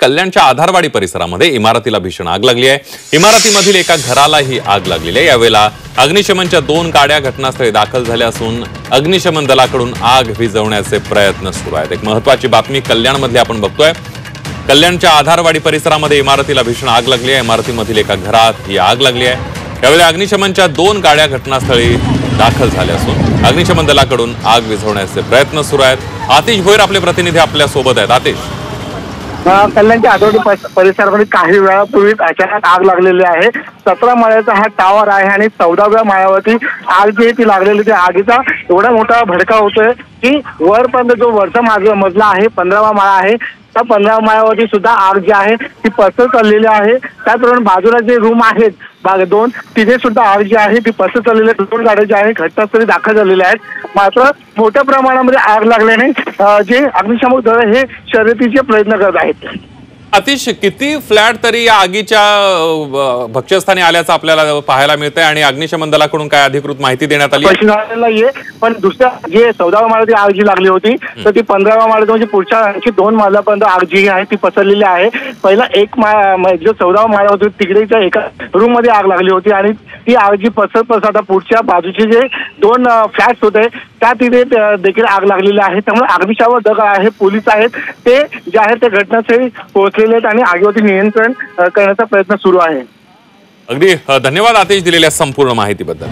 कल्याणच्या आधारवाडी परिसरामध्ये इमारतीला भीषण आग लागली आहे। इमारतीमधील एका घराला ही आग लागलेली आहे। यावेळेला अग्निशमनच्या 2 गाड्या घटनास्थळी दाखल झाल्या असून अग्निशमन दलाकडून आग विझवण्याचे प्रयत्न सुरू आहेत। एक महत्त्वाची बातमी कल्याणमध्ये आपण बघतोय। कल्याणच्या आधारवाडी परिसरामध्ये इमारतीला भीषण आग लागली आहे। इमारतीमधील एका घरात ही आग लागली आहे। यावेळेला अग्निशमनच्या 2 गाड्या घटनास्थळी दाखल झाल्या असून अग्निशमन दलाकडून आग विझवण्याचे प्रयत्न सुरू आहेत। आतिश भोयर आपले प्रतिनिधी आपल्या सोबत आहेत। आतिश, कल्याणच्या आधारवाडी परिसरामध्ये काही वेळापूर्वी अचानक आग लागलेली आहे। 17 माळ्याचा हा टावर आहे आणि 14व्या माळ्यावरती आग जी ती लागलेली ती आगीचा एवढा मोठा भडका होतोय की वरपर्यंत जो वरचा मजला आहे 15वा माळा आहे त्या 15व्या माळ्यावरती सुद्धा आग जी आहे ती पसरत चाललेली आहे। त्याचप्रमाणे बाजूला जे रूम आहेत भाग 2 तिथे सुद्धा आग जी आहे ती पसरत चाललेली आहे। 2 गाड्या ज्या आहेत घटनास्थळी दाखल झालेल्या आहेत। मात्र मोठ्या प्रमाणामध्ये आग लागल्याने जे अग्निशमन दल हे शर्यतीचे प्रयत्न करत आहेत। आतिश, किती फ्लॅट तरी या आगीच्या भक्ष्यस्थानी आल्याचं आपल्याला पाहायला मिळतंय आणि अग्निशमन दलाकडून काय अधिकृत माहिती देण्यात आली आहे? पण दुसऱ्या जे 14व्या माळ्याची आग जी लागली होती तर ती 15व्या माळ्यात म्हणजे पुढच्या आणखी 2 माळ्यापर्यंत आग जी आहे ती पसरलेली आहे। पहिला एक जो 14वा माळा होता तिकडेच्या एका रूम मध्ये आग लागली होती आणि ती आग जी पसरत आता पुढच्या बाजूचे जे 2 फ्लॅट्स होते त्या तिथे देखील आग लागलेली आहे। त्यामुळे अग्निशमन दल आहे, पोलीस आहेत, ते जे आहेत ते घटनास्थळी पोहोचलेले आहेत आणि आगीवरती नियंत्रण करण्याचा प्रयत्न सुरू आहे। अगदी धन्यवाद आतिश दिलेल्या संपूर्ण माहितीबद्दल।